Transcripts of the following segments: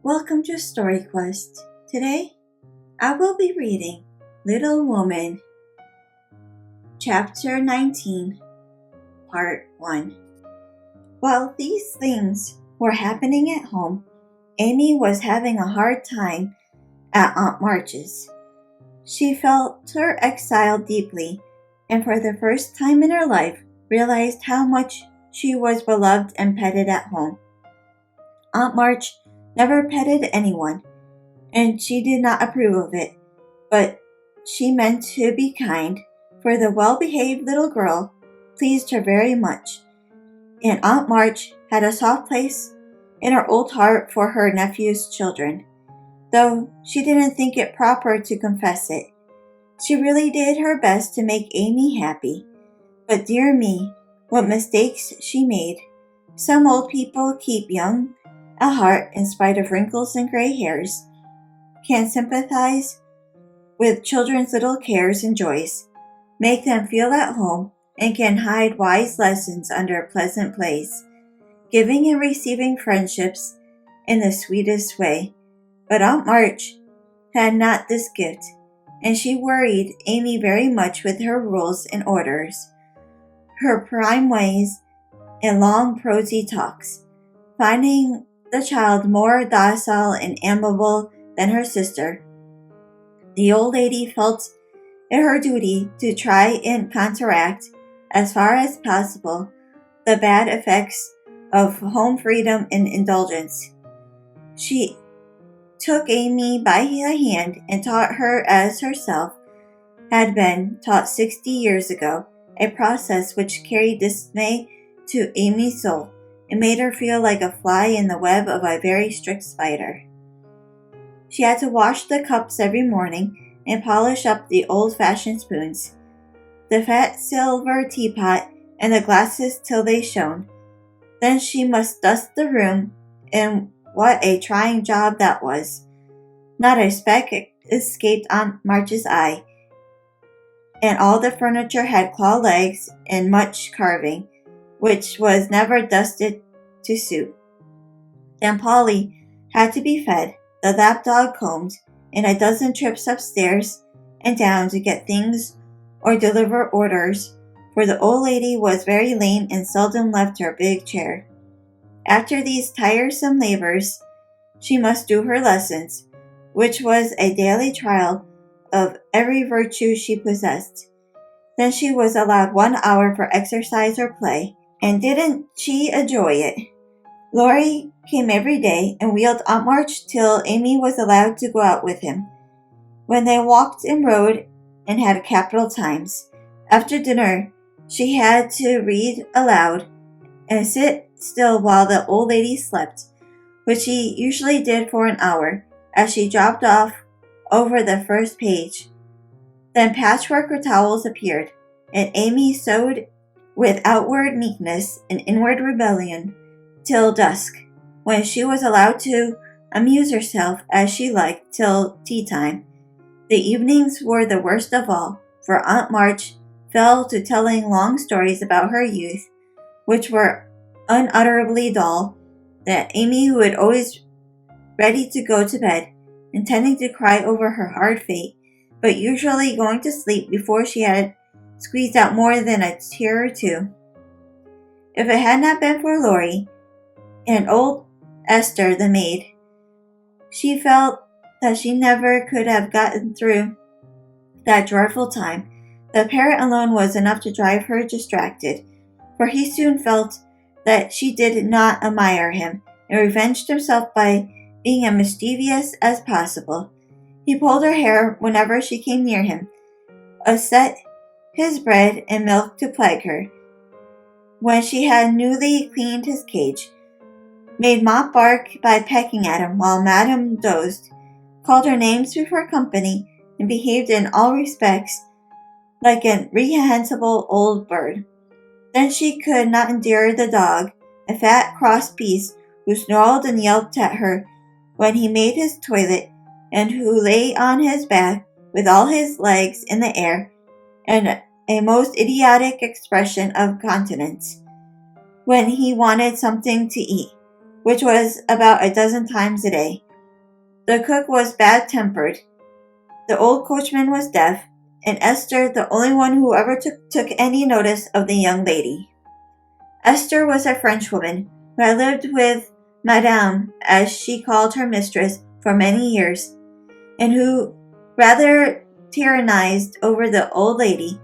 Welcome to Story Quest. Today, I will be reading Little Woman, Chapter 19, Part 1. While these things were happening at home, Amy was having a hard time at Aunt March's. She felt her exile deeply, and for the first time in her life, realized how much she was beloved and petted at home. Aunt March never petted anyone, and she did not approve of it, but she meant to be kind, for the well-behaved little girl pleased her very much, and Aunt March had a soft place in her old heart for her nephew's children, though she didn't think it proper to confess it. She really did her best to make Amy happy, but dear me, what mistakes she made. Some old people keep young at heart in spite of wrinkles and gray hairs, can sympathize with children's little cares and joys, make them feel at home, and can hide wise lessons under pleasant plays, giving and receiving friendships in the sweetest way. But Aunt March had not this gift, and she worried Amy very much with her rules and orders, her prime ways, and long prosy talks, finding the child more docile and amiable than her sister. The old lady felt it her duty to try and counteract, as far as possible, the bad effects of home freedom and indulgence. She took Amy by the hand and taught her as herself had been taught 60 years ago, a process which carried dismay to Amy's soul and made her feel like a fly in the web of a very strict spider. She had to wash the cups every morning and polish up the old-fashioned spoons, the fat silver teapot, and the glasses till they shone. Then she must dust the room, and what a trying job that was. Not a speck escaped Aunt March's eye, and all the furniture had claw legs and much carving, which was never dusted to suit. Then Polly had to be fed, the lapdog combed, and a dozen trips upstairs and down to get things or deliver orders, for the old lady was very lame and seldom left her big chair. After these tiresome labors, she must do her lessons, which was a daily trial of every virtue she possessed. Then she was allowed 1 hour for exercise or play, and didn't she enjoy it? Laurie came every day and wheeled Aunt March till Amy was allowed to go out with him, when they walked and rode and had capital times. After dinner, she had to read aloud and sit still while the old lady slept, which she usually did for an hour, as she dropped off over the first page. Then patchwork or towels appeared, and Amy sewed with outward meekness and inward rebellion till dusk, when she was allowed to amuse herself as she liked till tea time. The evenings were the worst of all, for Aunt March fell to telling long stories about her youth, which were unutterably dull, that Amy would always ready to go to bed, intending to cry over her hard fate, but usually going to sleep before she had squeezed out more than a tear or two. If it had not been for Laurie and old Esther the maid, she felt that she never could have gotten through that dreadful time. The parrot alone was enough to drive her distracted, for he soon felt that she did not admire him, and revenged himself by being as mischievous as possible. He pulled her hair whenever she came near him, upset his bread and milk to plague her, when she had newly cleaned his cage, made Mop bark by pecking at him while Madame dozed, called her names before company, and behaved in all respects like a reprehensible old bird. Then she could not endure the dog, a fat cross beast who snarled and yelped at her when he made his toilet, and who lay on his back with all his legs in the air, and a most idiotic expression of countenance when he wanted something to eat, which was about a dozen times a day. The cook was bad-tempered, the old coachman was deaf, and Esther the only one who ever took any notice of the young lady. Esther was a Frenchwoman who had lived with Madame, as she called her mistress, for many years, and who rather tyrannized over the old lady,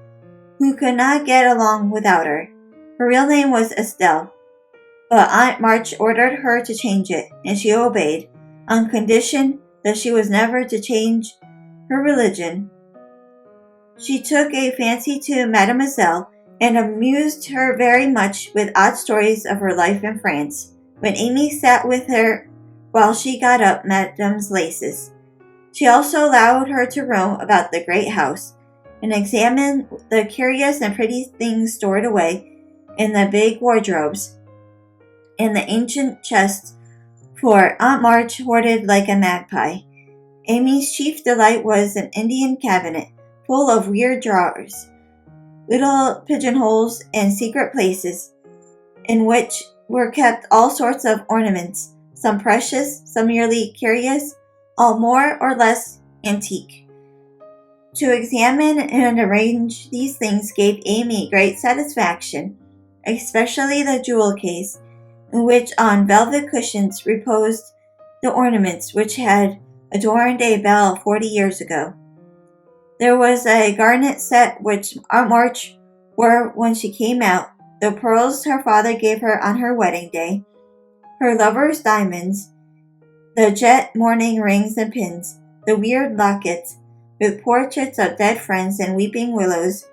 who could not get along without her. Her real name was Estelle, but Aunt March ordered her to change it, and she obeyed, on condition that she was never to change her religion. She took a fancy to Mademoiselle, and amused her very much with odd stories of her life in France, when Amy sat with her while she got up Madame's laces. She also allowed her to roam about the great house, and examine the curious and pretty things stored away in the big wardrobes and the ancient chests, for Aunt March hoarded like a magpie. Amy's chief delight was an Indian cabinet full of weird drawers, little pigeonholes, and secret places, in which were kept all sorts of ornaments, some precious, some merely curious, all more or less antique. To examine and arrange these things gave Amy great satisfaction, especially the jewel case, in which on velvet cushions reposed the ornaments which had adorned a belle 40 years ago. There was a garnet set which Aunt March wore when she came out, the pearls her father gave her on her wedding day, her lover's diamonds, the jet mourning rings and pins, the weird lockets, with portraits of dead friends and weeping willows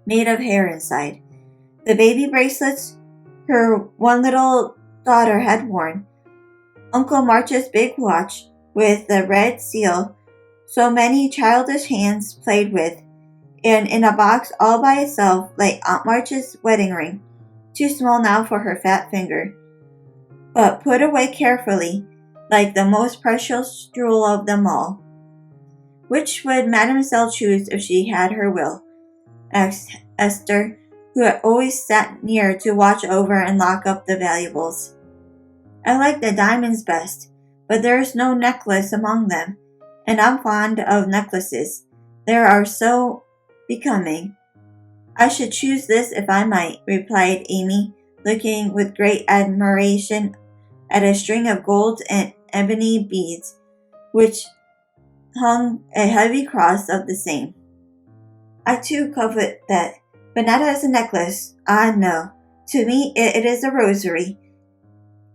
made of hair inside, the baby bracelets her one little daughter had worn, Uncle March's big watch with the red seal so many childish hands played with, and in a box all by itself lay Aunt March's wedding ring, too small now for her fat finger, but put away carefully, like the most precious jewel of them all. Which would Mademoiselle choose if she had her will? Asked Esther, who had always sat near to watch over and lock up the valuables. I like the diamonds best, but there is no necklace among them, and I'm fond of necklaces. They are so becoming. I should choose this if I might, replied Amy, looking with great admiration at a string of gold and ebony beads, which hung a heavy cross of the same. I too covet that, but not as a necklace. Ah, no. To me it is a rosary,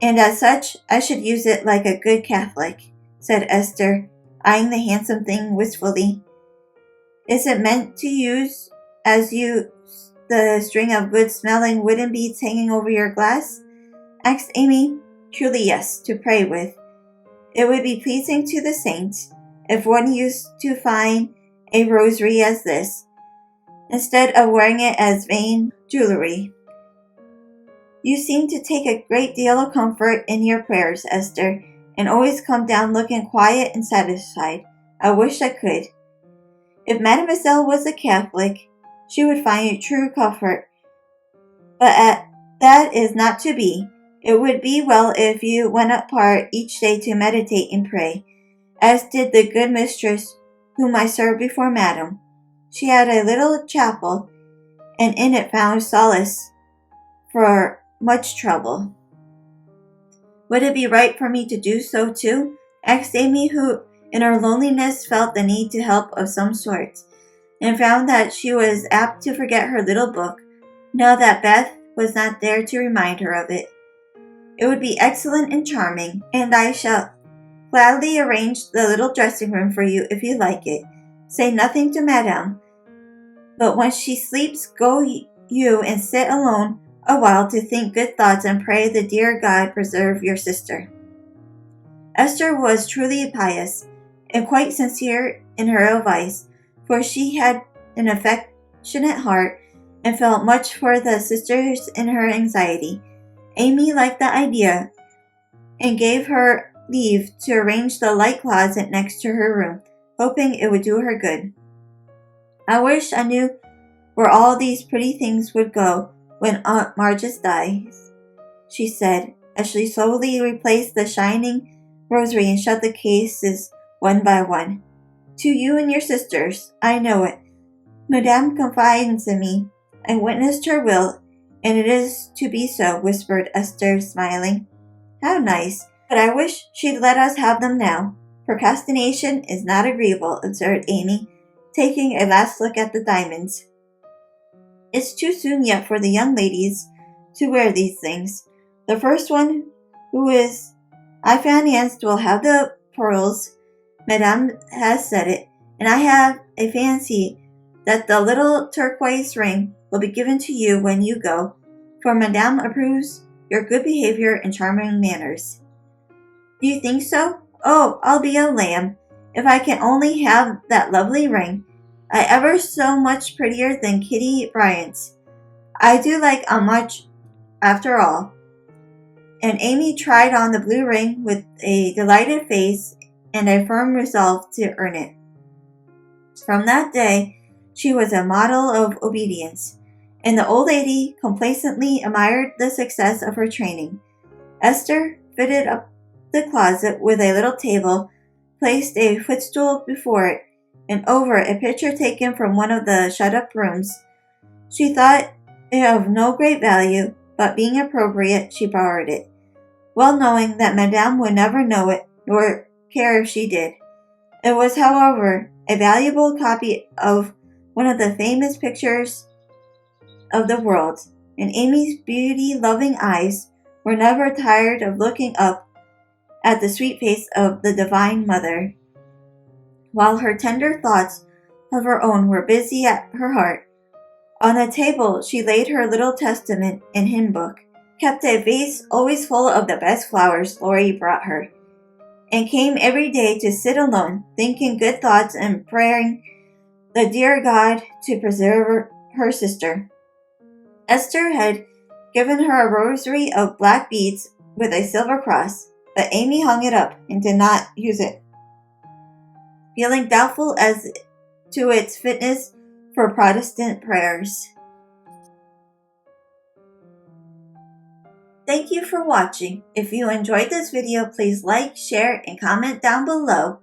and as such I should use it like a good Catholic, said Esther, eyeing the handsome thing wistfully. Is it meant to use as you the string of good-smelling wooden beads hanging over your glass? Asked Amy. Truly yes, to pray with. It would be pleasing to the saints if one used to find a rosary as this, instead of wearing it as vain jewelry. You seem to take a great deal of comfort in your prayers, Esther, and always come down looking quiet and satisfied. I wish I could. If Mademoiselle was a Catholic, she would find you true comfort. But that is not to be. It would be well if you went apart each day to meditate and pray, as did the good mistress whom I served before Madame. She had a little chapel, and in it found solace for much trouble. Would it be right for me to do so too? Asked Amy, who in her loneliness felt the need to help of some sort, and found that she was apt to forget her little book, now that Beth was not there to remind her of it. It would be excellent and charming, and I shall gladly arrange the little dressing room for you if you like it. Say nothing to Madame, but when she sleeps, go you and sit alone a while to think good thoughts and pray the dear God preserve your sister. Esther was truly pious and quite sincere in her advice, for she had an affectionate heart and felt much for the sisters in her anxiety. Amy liked the idea and gave her leave to arrange the light closet next to her room, hoping it would do her good. I wish I knew where all these pretty things would go when Aunt March dies, she said, as she slowly replaced the shining rosary and shut the cases one by one. To you and your sisters, I know it. Madame confides in me. I witnessed her will, and it is to be so, whispered Esther, smiling. How nice, but I wish she'd let us have them now. Procrastination is not agreeable, observed Amy, taking a last look at the diamonds. It's too soon yet for the young ladies to wear these things. The first one, who is I financed, will have the pearls. Madame has said it, and I have a fancy that the little turquoise ring will be given to you when you go, for Madame approves your good behavior and charming manners. Do you think so? Oh, I'll be a lamb, if I can only have that lovely ring. Ever so much prettier than Kitty Bryant's. I do like much, after all. And Amy tried on the blue ring with a delighted face and a firm resolve to earn it. From that day, she was a model of obedience, and the old lady complacently admired the success of her training. Esther fitted up the closet with a little table, placed a footstool before it, and over a picture taken from one of the shut-up rooms. She thought it of no great value, but being appropriate, she borrowed it, well knowing that Madame would never know it, nor care if she did. It was, however, a valuable copy of one of the famous pictures of the world, and Amy's beauty-loving eyes were never tired of looking up at the sweet face of the Divine Mother, while her tender thoughts of her own were busy at her heart. On the table she laid her little testament and hymn book, kept a vase always full of the best flowers Laurie brought her, and came every day to sit alone, thinking good thoughts and praying the dear God to preserve her sister. Esther had given her a rosary of black beads with a silver cross, but Amy hung it up and did not use it, feeling doubtful as to its fitness for Protestant prayers. Thank you for watching. If you enjoyed this video, please like, share, and comment down below.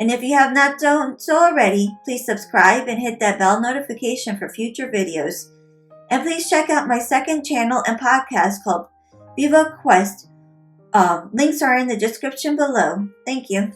And if you have not done so already, please subscribe and hit that bell notification for future videos. And please check out my second channel and podcast called Viva Quest. Links are in the description below. Thank you.